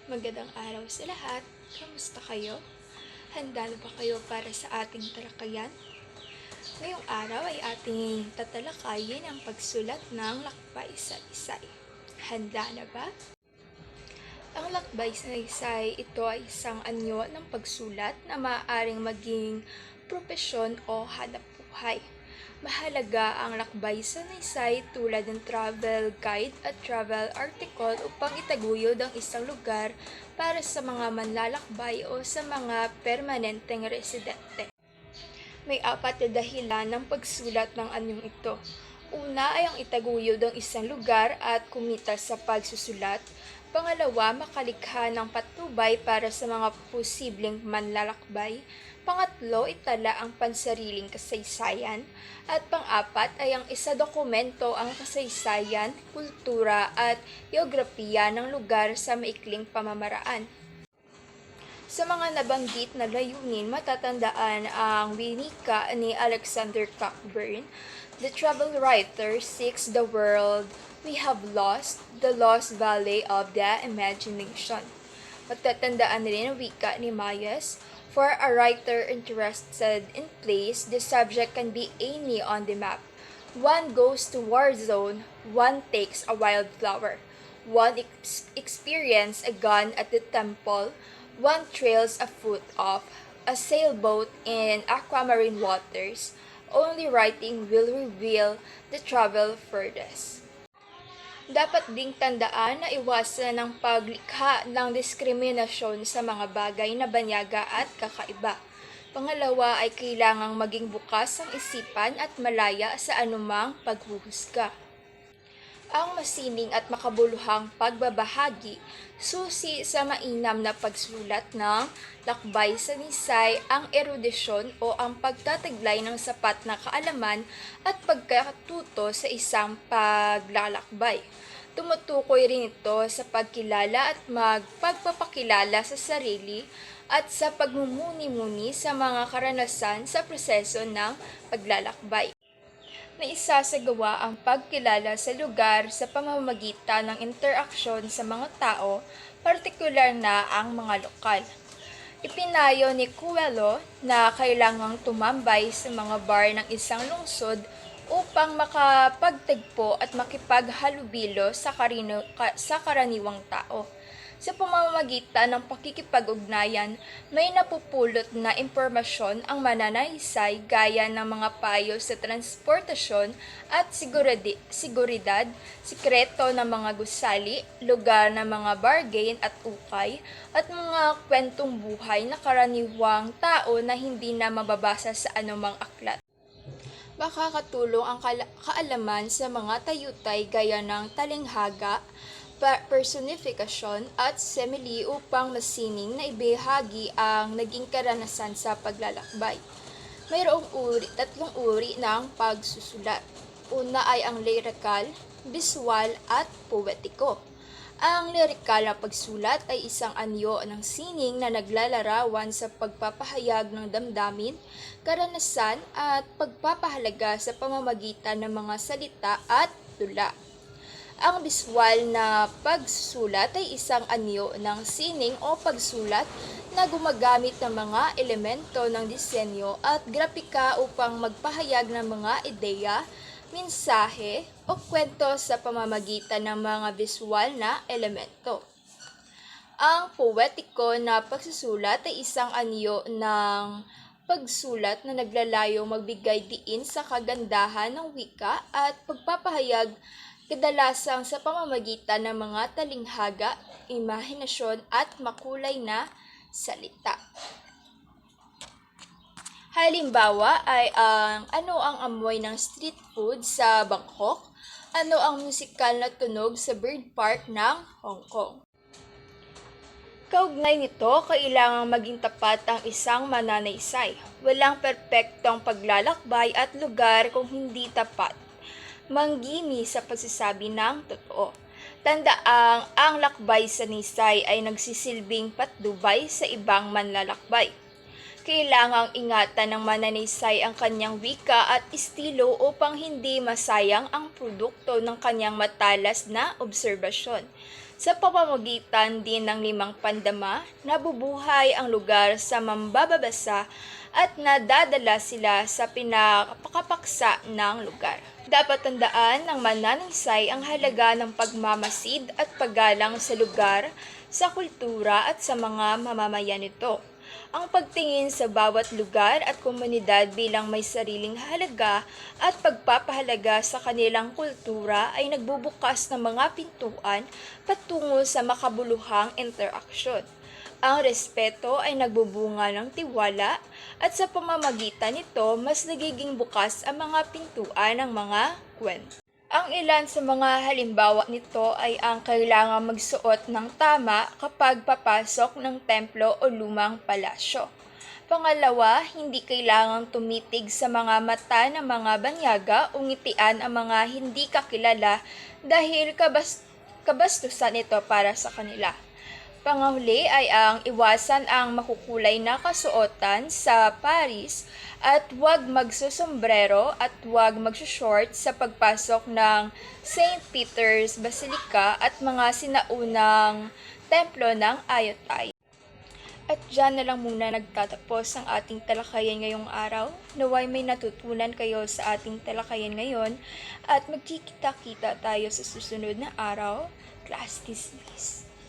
Magandang araw sa lahat. Kamusta kayo? Handa na ba kayo para sa ating talakayan? Ngayong araw ay ating tatalakayin ang pagsulat ng lakbay-saysay. Handa na ba? Ang lakbay-saysay, ito ay isang anyo ng pagsulat na maaaring maging propesyon o hanapbuhay. Mahalaga ang lakbay-saysay tulad ng travel guide at travel article upang itaguyod ang isang lugar para sa mga manlalakbay o sa mga permanenteng residente. May apat na dahilan ng pagsulat ng anyong ito. Una ay ang itaguyod ang isang lugar at kumita sa pagsusulat. Pangalawa, makalikha ng patnubay para sa mga posibleng manlalakbay. Pangatlo, itala ang pansariling kasaysayan. At pang-apat ay ang isadokumento ang kasaysayan, kultura at geografiya ng lugar sa maikling pamamaraan. Sa mga nabanggit na layunin, matatandaan ang winika ni Alexander Cockburn. The travel writer seeks the world we have lost, the lost valley of the imagination. Matatandaan rin ang wika ni Mayes. For a writer interested in place, the subject can be any on the map. One goes to war zone, one takes a wildflower. One experience a gun at the temple, one trails a foot off a sailboat in aquamarine waters. Only writing will reveal the travel furthest. Dapat ding tandaan na iwasan ang paglikha ng diskriminasyon sa mga bagay na banyaga at kakaiba. Pangalawa ay kailangang maging bukas ang isipan at malaya sa anumang paghuhusga. Ang masining at makabuluhang pagbabahagi, susi sa mainam na pagsulat ng lakbay-saysay, ang erudisyon o ang pagtataglay ng sapat na kaalaman at pagkatuto sa isang paglalakbay. Tumutukoy rin ito sa pagkilala at pagpapakilala sa sarili at sa pagmumuni-muni sa mga karanasan sa proseso ng paglalakbay. Naisasagawa ang pagkilala sa lugar sa pamamagitan ng interaksyon sa mga tao, partikular na ang mga lokal. Ipinayo ni Coelho na kailangang tumambay sa mga bar ng isang lungsod upang makapagtagpo at makipaghalubilo sa karaniwang tao. Sa pamamagitan ng pakikipag-ugnayan, may napupulot na impormasyon ang mananaysay gaya ng mga payo sa transportasyon at seguridad, sikreto ng mga gusali, lugar ng mga bargain at ukay, at mga kwentong buhay na karaniwang tao na hindi na mababasa sa anumang aklat. Makakatulong ang kaalaman sa mga tayutay gaya ng talinghaga, personifikasyon at simile upang masining na ibahagi ang naging karanasan sa paglalakbay. Mayroong tatlong uri ng pagsusulat. Una ay ang lyrical, visual at poetiko. Ang lyrical na pagsulat ay isang anyo ng sining na naglalarawan sa pagpapahayag ng damdamin, karanasan at pagpapahalaga sa pamamagitan ng mga salita at tula. Ang visual na pagsusulat ay isang anyo ng sining o pagsulat na gumagamit ng mga elemento ng disenyo at grafika upang magpahayag ng mga ideya, mensahe o kwento sa pamamagitan ng mga visual na elemento. Ang poetiko na pagsusulat ay isang anyo ng pagsulat na naglalayong magbigay diin sa kagandahan ng wika at pagpapahayag kadalasang sa pamamagitan ng mga talinghaga, imahinasyon at makulay na salita. Halimbawa ay ano ang amoy ng street food sa Bangkok, ano ang musikal na tunog sa Bird Park ng Hong Kong. Kaugnay nito, kailangang maging tapat ang isang mananaysay. Walang perpektong paglalakbay at lugar kung hindi tapat. Manggini sa pagsasabi ng totoo. Tandaang ang lakbay-saysay ay nagsisilbing patnubay sa ibang manlalakbay. Kailangang ingatan ng mananaysay ang kanyang wika at estilo upang hindi masayang ang produkto ng kanyang matalas na obserbasyon. Sa pamamagitan din ng 5 pandama, nabubuhay ang lugar sa mambababasa at nadadala sila sa pinakapaksa ng lugar. Dapat tandaan ng mananansay ang halaga ng pagmamasid at paggalang sa lugar, sa kultura at sa mga mamamayan nito. Ang pagtingin sa bawat lugar at komunidad bilang may sariling halaga at pagpapahalaga sa kanilang kultura ay nagbubukas ng mga pintuan patungo sa makabuluhang interaksyon. Ang respeto ay nagbubunga ng tiwala at sa pamamagitan nito mas nagiging bukas ang mga pintuan ng mga kwento. Ang ilan sa mga halimbawa nito ay ang kailangang magsuot ng tama kapag papasok ng templo o lumang palasyo. Pangalawa, hindi kailangang tumitig sa mga mata ng mga banyaga o ngitian ang mga hindi kakilala dahil kabastusan ito para sa kanila. Panghuli ay ang iwasan ang makukulay na kasuotan sa Paris at huwag magsusombrero at huwag magsushort sa pagpasok ng St. Peter's Basilica at mga sinaunang templo ng Ayutthaya. At dyan na lang muna nagtatapos ang ating talakayan ngayong araw. Naway may natutunan kayo sa ating talakayan ngayon at magkikita-kita tayo sa susunod na araw. Class dismissed.